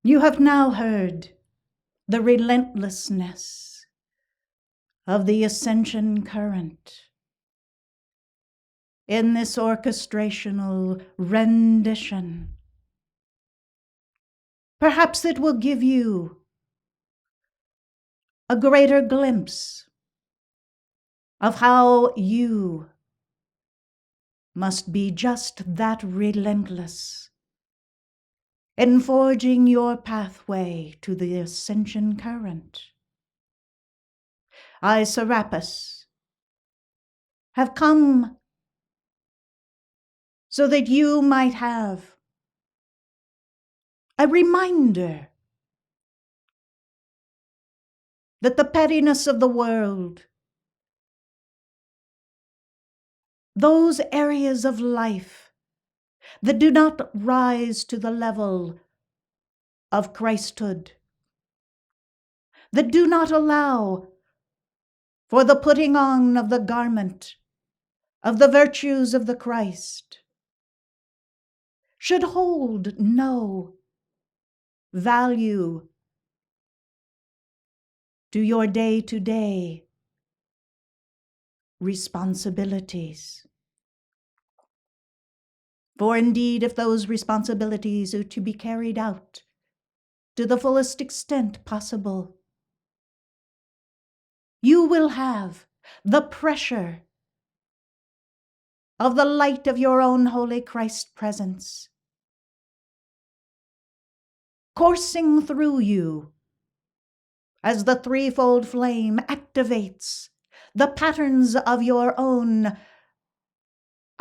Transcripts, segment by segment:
You have now heard the relentlessness of the ascension current in this orchestrational rendition. Perhaps it will give you a greater glimpse of how you must be just that relentless in forging your pathway to the ascension current. I, Serapis, have come so that you might have a reminder that the pettiness of the world, those areas of life that do not rise to the level of Christhood, that do not allow for the putting on of the garment of the virtues of the Christ, should hold no value to your day-to-day responsibilities. For indeed, if those responsibilities are to be carried out to the fullest extent possible, you will have the pressure of the light of your own Holy Christ presence coursing through you as the threefold flame activates the patterns of your own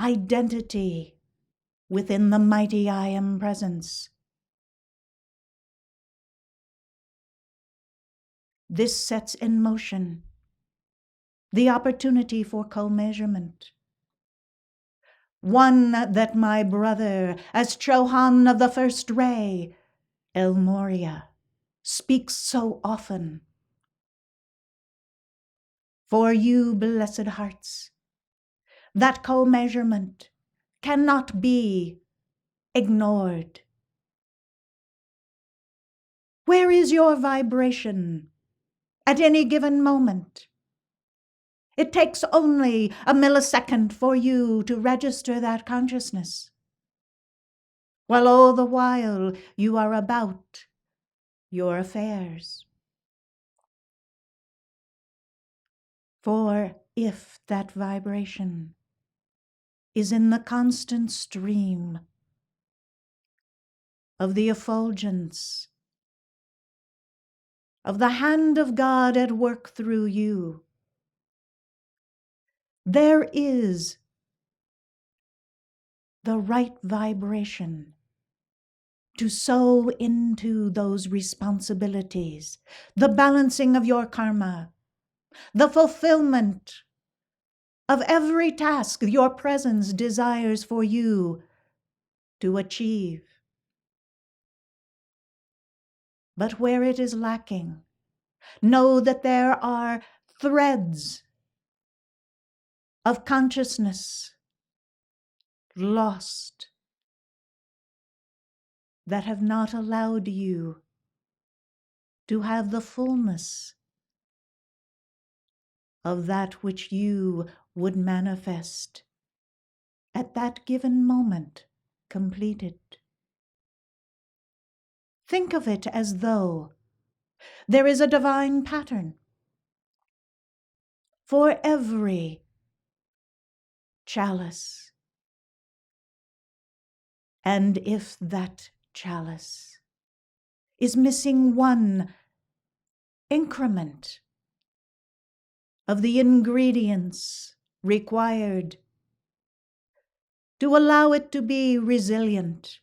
identity within the mighty I Am presence. This sets in motion the opportunity for co-measurement. One that my brother, as Chohan of the first ray, El Moria, speaks so often. For you, blessed hearts, that co-measurement cannot be ignored. Where is your vibration at any given moment? It takes only a millisecond for you to register that consciousness, while all the while you are about your affairs. For if that vibration is in the constant stream of the effulgence of the hand of God at work through you, there is the right vibration to sow into those responsibilities, the balancing of your karma, the fulfillment of every task your presence desires for you to achieve. But where it is lacking, know that there are threads of consciousness lost that have not allowed you to have the fullness of that which you would manifest at that given moment completed. Think of it as though there is a divine pattern for every chalice. And if that chalice is missing one increment of the ingredients required to allow it to be resilient,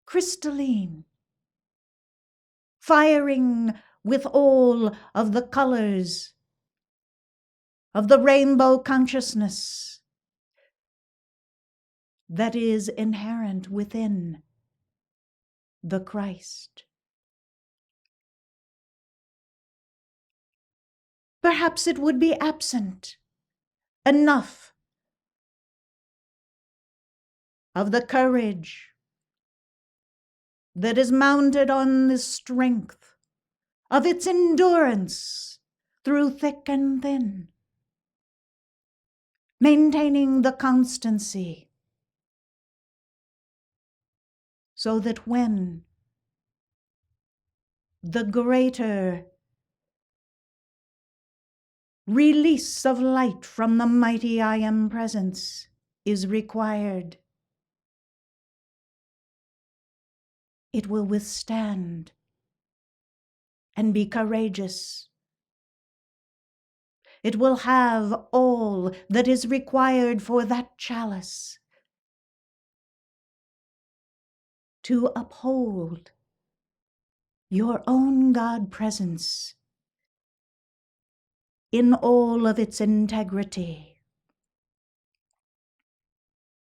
crystalline, firing with all of the colors of the rainbow consciousness that is inherent within the Christ. Perhaps it would be absent enough of the courage that is mounted on the strength of its endurance through thick and thin, maintaining the constancy, so that when the greater release of light from the mighty I Am presence is required, it will withstand and be courageous. It will have all that is required for that chalice to uphold your own God presence in all of its integrity.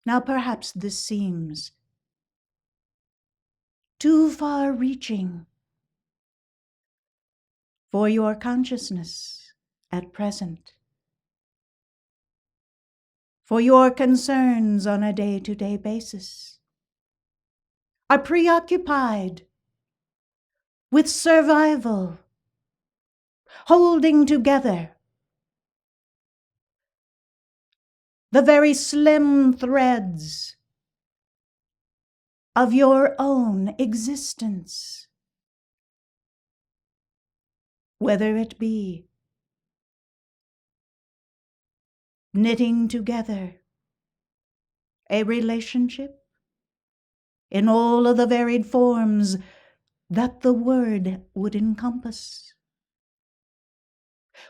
Now perhaps this seems too far-reaching for your consciousness at present, for your concerns on a day-to-day basis are preoccupied with survival, holding together the very slim threads of your own existence, whether it be knitting together a relationship in all of the varied forms that the word would encompass,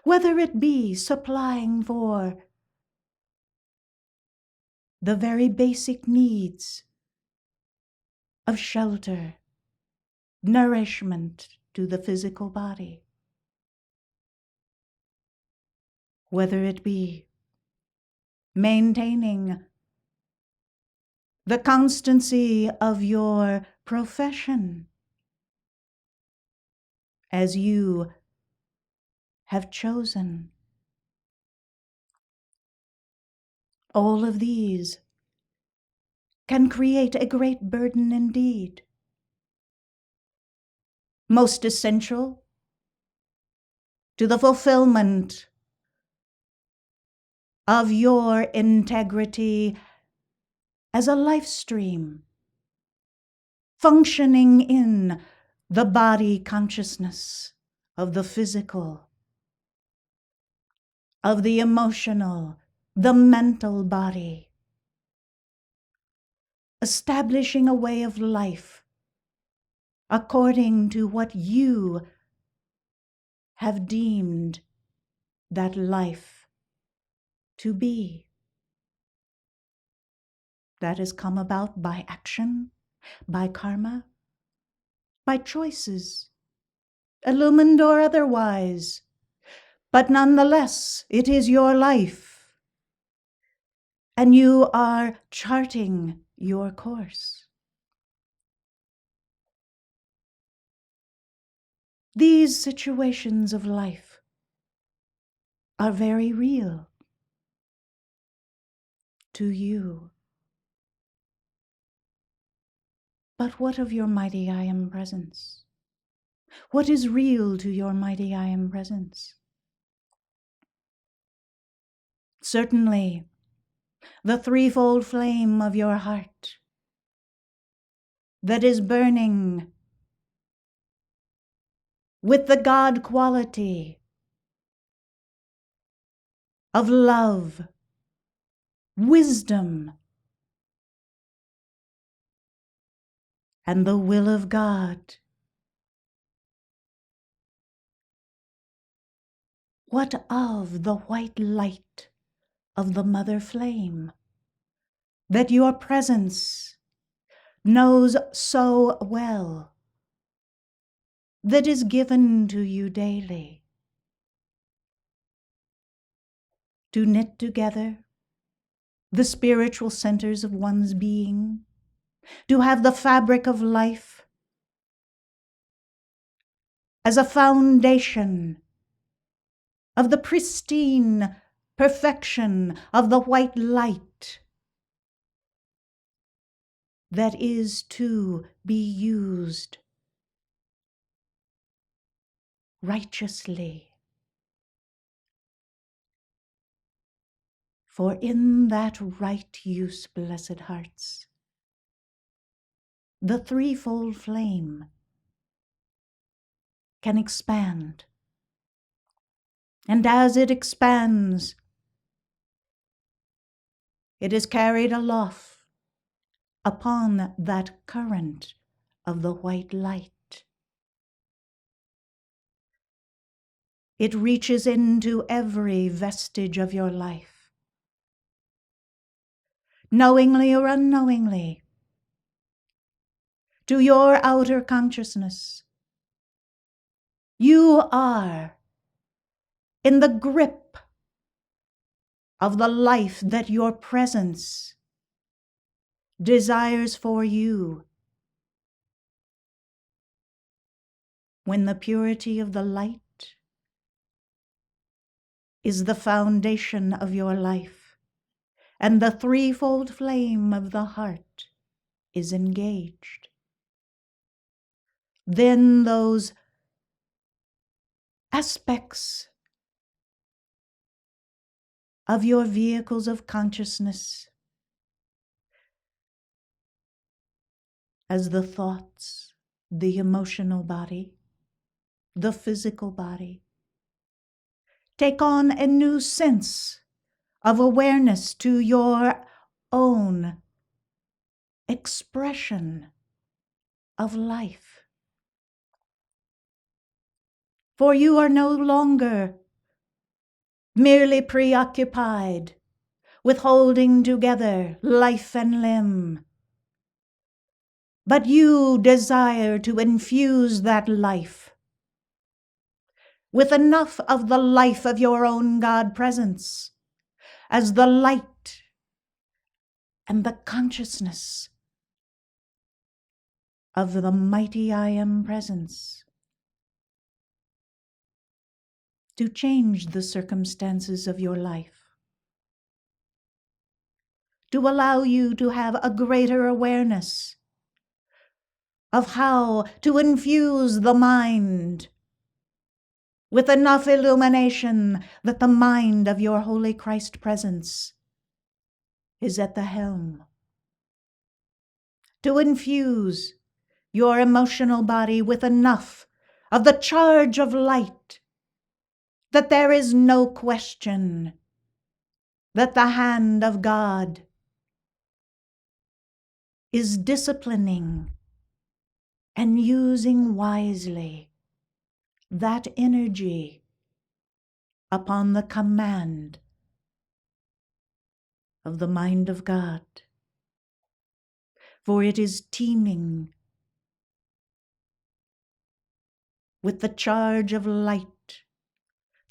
whether it be supplying for the very basic needs of shelter, nourishment to the physical body, whether it be maintaining the constancy of your profession as you have chosen. All of these can create a great burden indeed. Most essential to the fulfillment of your integrity as a life stream, functioning in the body consciousness of the physical, of the emotional, the mental body, establishing a way of life according to what you have deemed that life to be. That has come about by action, by karma, by choices, illumined or otherwise. But nonetheless, it is your life, and you are charting your course. These situations of life are very real to you. But what of your mighty I Am presence? What is real to your mighty I Am presence? Certainly, the threefold flame of your heart that is burning with the God quality of love, wisdom, and the will of God. What of the white light of the mother flame that your presence knows so well, that is given to you daily to knit together the spiritual centers of one's being, to have the fabric of life as a foundation of the pristine perfection of the white light that is to be used righteously. For in that right use, blessed hearts, the threefold flame can expand. And as it expands, it is carried aloft upon that current of the white light. It reaches into every vestige of your life, knowingly or unknowingly, to your outer consciousness. You are in the grip of the life that your presence desires for you. When the purity of the light is the foundation of your life, and the threefold flame of the heart is engaged, then those aspects of your vehicles of consciousness, as the thoughts, the emotional body, the physical body, take on a new sense of awareness to your own expression of life. For you are no longer merely preoccupied with holding together life and limb, but you desire to infuse that life with enough of the life of your own God presence as the light and the consciousness of the mighty I Am presence to change the circumstances of your life, to allow you to have a greater awareness of how to infuse the mind with enough illumination that the mind of your Holy Christ presence is at the helm, to infuse your emotional body with enough of the charge of light that there is no question that the hand of God is disciplining and using wisely that energy upon the command of the mind of God. For it is teeming with the charge of light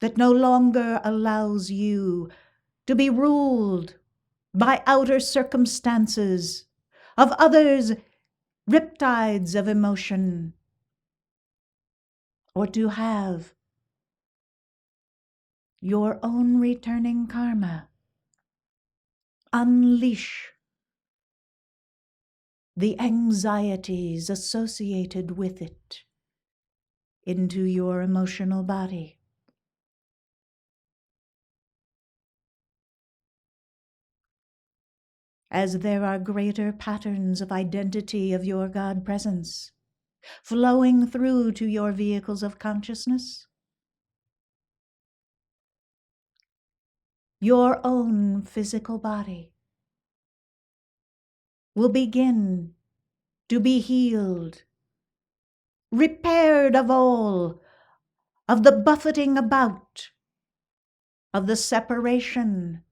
that no longer allows you to be ruled by outer circumstances of others' riptides of emotion, or to have your own returning karma unleash the anxieties associated with it into your emotional body. As there are greater patterns of identity of your God presence flowing through to your vehicles of consciousness, your own physical body will begin to be healed, repaired of all of the buffeting about, of the separation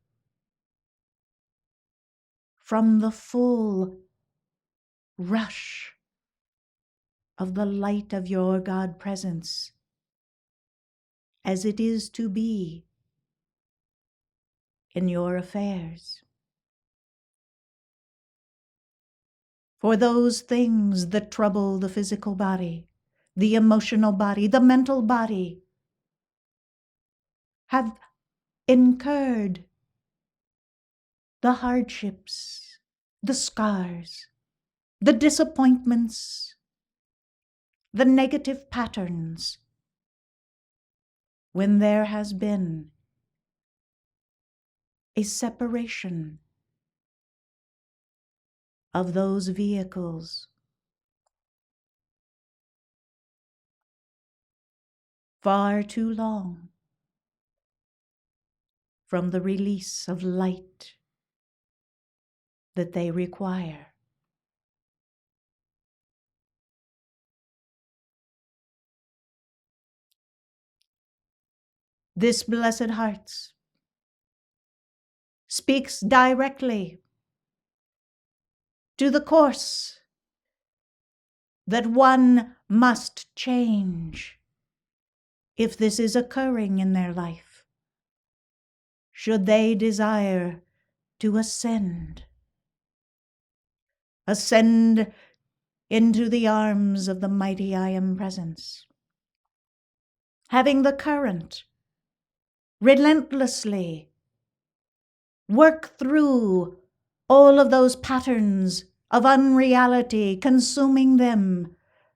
from the full rush of the light of your God presence, as it is to be in your affairs. For those things that trouble the physical body, the emotional body, the mental body, have incurred the hardships, the scars, the disappointments, the negative patterns, when there has been a separation of those vehicles far too long from the release of light that they require. This Blessed Hearts speaks directly to the course that one must change if this is occurring in their life, should they desire to ascend into the arms of the mighty I Am Presence, having the current relentlessly work through all of those patterns of unreality, consuming them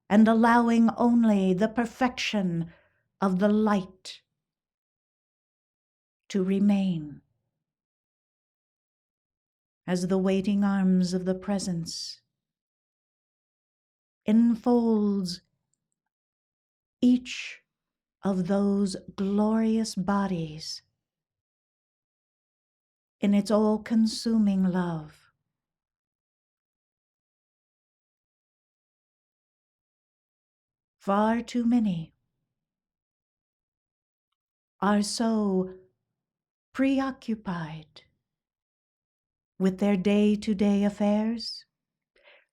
and allowing only the perfection of the light to remain, as the waiting arms of the Presence enfolds each of those glorious bodies in its all-consuming love. Far too many are so preoccupied with their day-to-day affairs,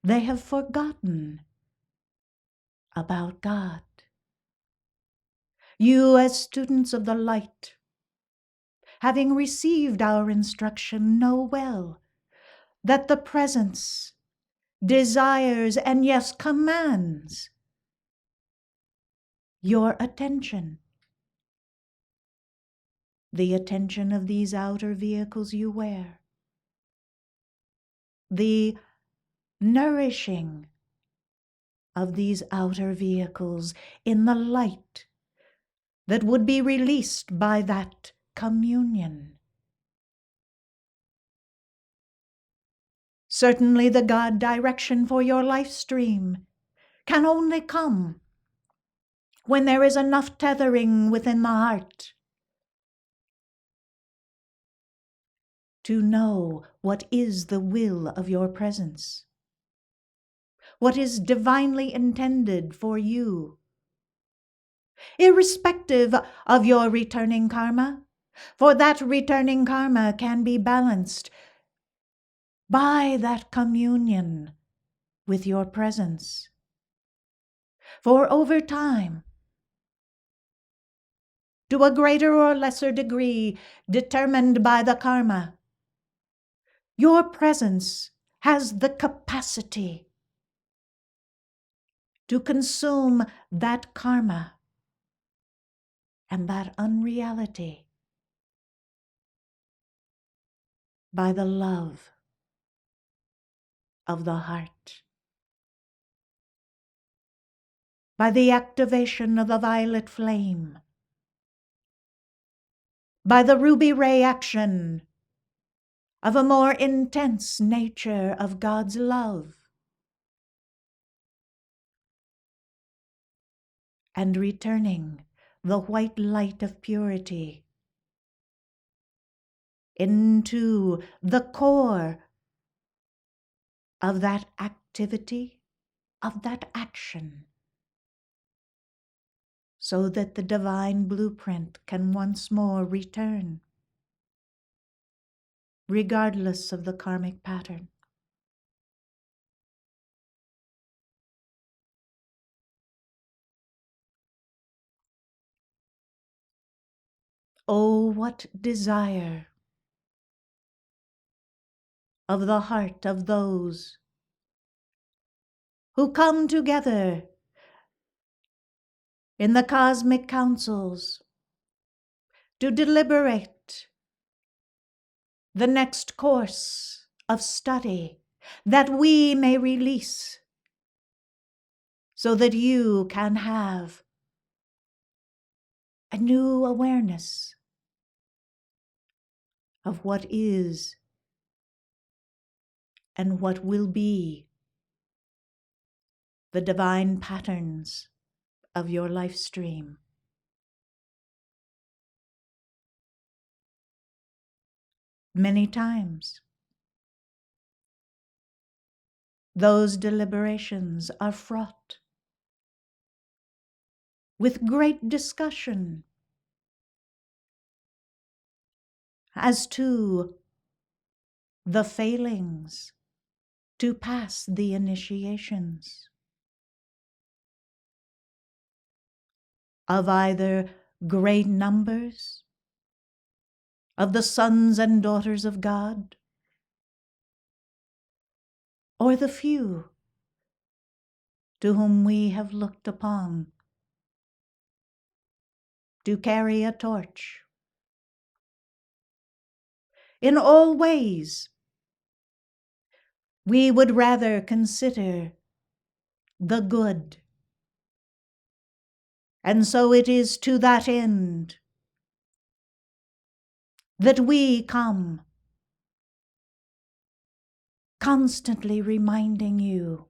they have forgotten about God. You, as students of the light, having received our instruction, know well that the Presence desires and, yes, commands your attention, the attention of these outer vehicles you wear, the nourishing of these outer vehicles in the light that would be released by that communion. Certainly the God direction for your life stream can only come when there is enough tethering within the heart to know what is the will of your presence, what is divinely intended for you, irrespective of your returning karma, for that returning karma can be balanced by that communion with your presence. For over time, to a greater or lesser degree determined by the karma, your presence has the capacity to consume that karma and that unreality by the love of the heart, by the activation of the violet flame, by the ruby ray action of a more intense nature of God's love, and returning the white light of purity into the core of that activity, of that action, so that the divine blueprint can once more return, regardless of the karmic pattern. Oh, what desire of the heart of those who come together in the cosmic councils to deliberate the next course of study that we may release, so that you can have a new awareness of what is and what will be the divine patterns of your life stream. Many times, those deliberations are fraught with great discussion as to the failings to pass the initiations of either great numbers of the sons and daughters of God, or the few to whom we have looked upon to carry a torch. In all ways, we would rather consider the good. And so it is to that end that we come, constantly reminding you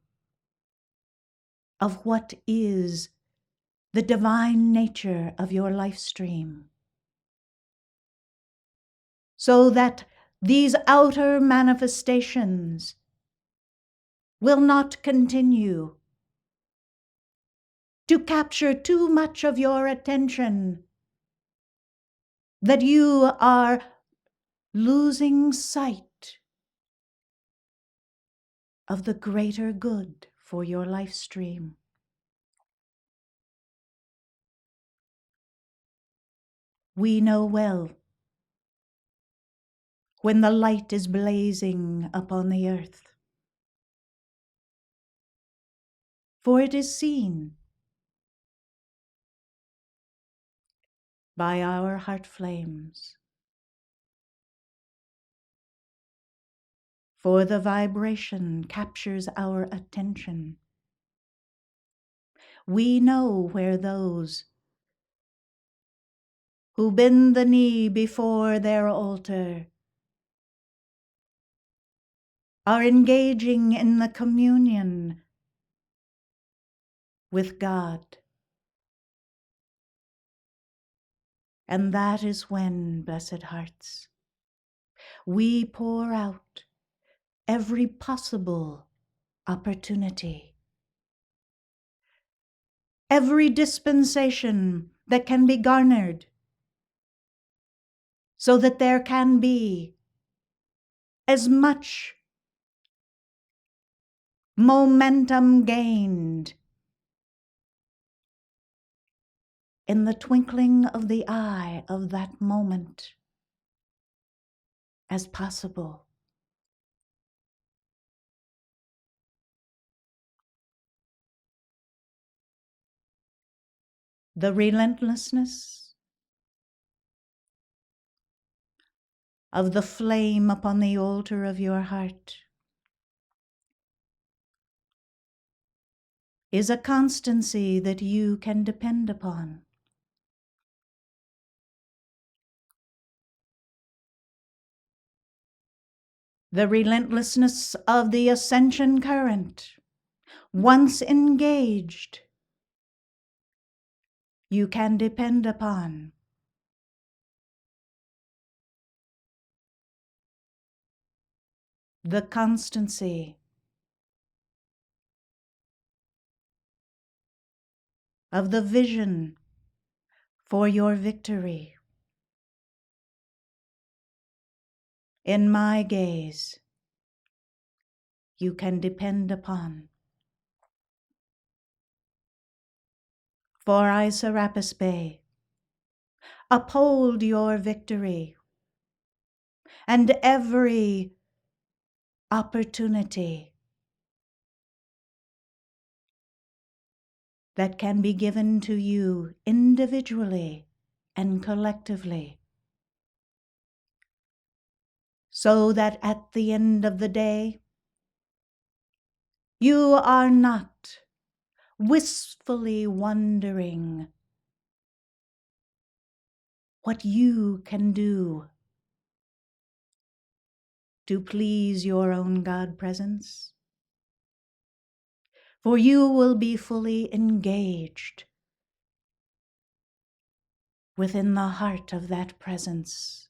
of what is the divine nature of your life stream, so that these outer manifestations will not continue to capture too much of your attention, that you are losing sight of the greater good for your life stream. We know well when the light is blazing upon the earth, for it is seen by our heart flames, for the vibration captures our attention. We know where those who bend the knee before their altar are engaging in the communion with God. And that is when, blessed hearts, we pour out every possible opportunity, every dispensation that can be garnered, so that there can be as much momentum gained in the twinkling of the eye of that moment as possible. The relentlessness of the flame upon the altar of your heart is a constancy that you can depend upon. The relentlessness of the ascension current, once engaged, you can depend upon. The constancy of the vision for your victory. In my gaze, you can depend upon. For I, Serapis Bey, uphold your victory, and every opportunity that can be given to you individually and collectively, so that at the end of the day, You are not wistfully wondering what you can do to please your own God presence, for you will be fully engaged within the heart of that presence,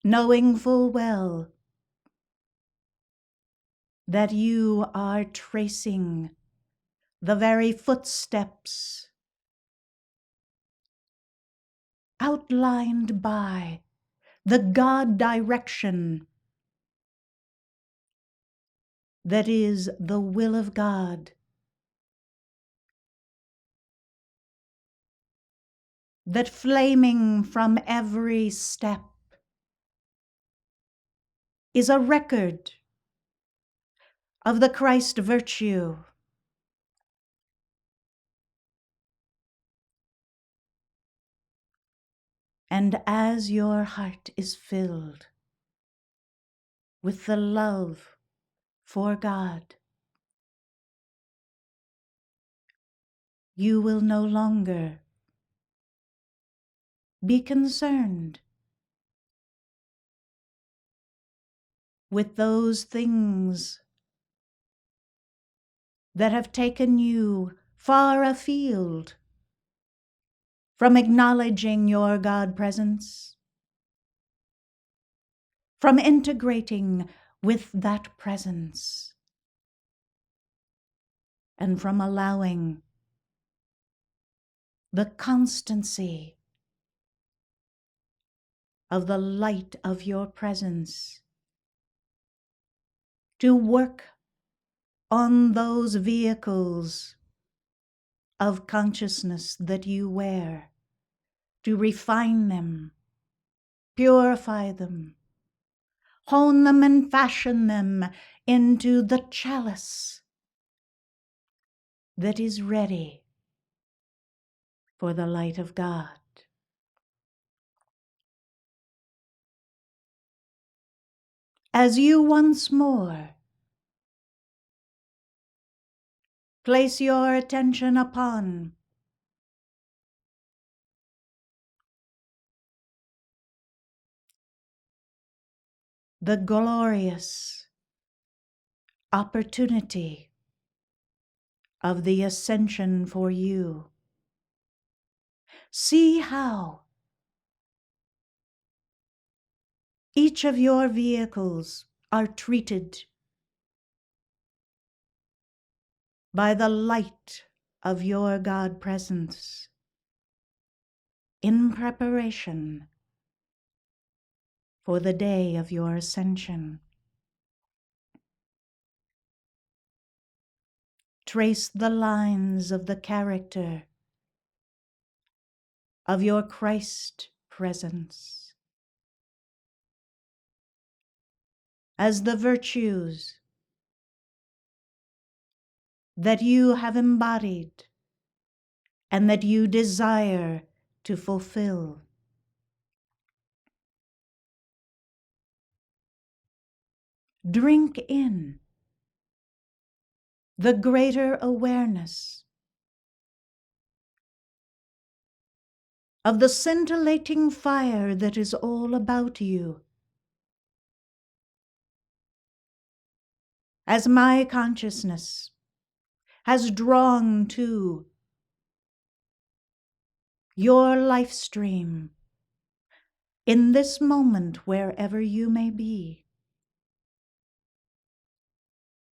knowing full well that you are tracing the very footsteps outlined by the God direction that is the will of God, that flaming from every step is a record of the Christ virtue. And as your heart is filled with the love for God, you will no longer be concerned with those things that have taken you far afield from acknowledging your God presence, from integrating with that presence, and from allowing the constancy of the light of your presence to work on those vehicles of consciousness that you wear, to refine them, purify them, hone them and fashion them into the chalice that is ready for the light of God. As you once more place your attention upon the glorious opportunity of the ascension for you, see how each of your vehicles are treated by the light of your God presence in preparation for the day of your ascension. Trace the lines of the character of your Christ presence as the virtues that you have embodied and that you desire to fulfill. Drink in the greater awareness of the scintillating fire that is all about you, as my consciousness has drawn to your life stream in this moment, wherever you may be,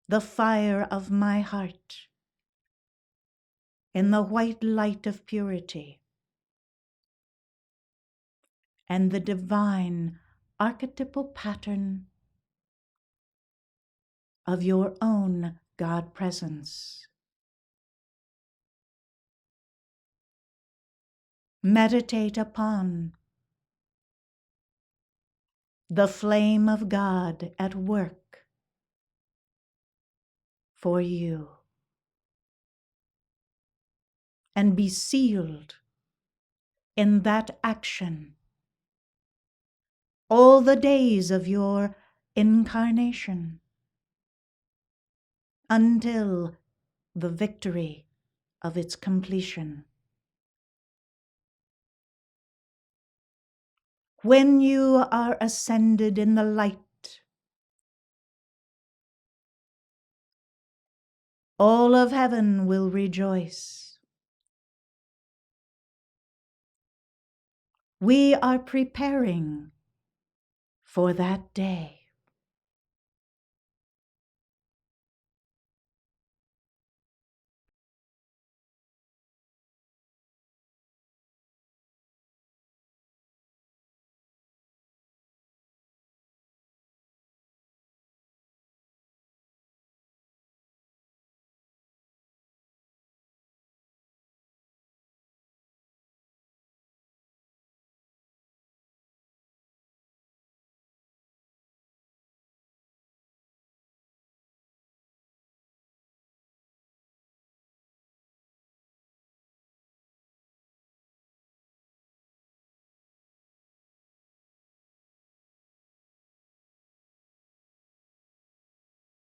the fire of my heart in the white light of purity, and the divine archetypal pattern of your own God presence. Meditate upon the flame of God at work for you, and be sealed in that action all the days of your incarnation, until the victory of its completion. When you are ascended in the light, all of heaven will rejoice. We are preparing for that day.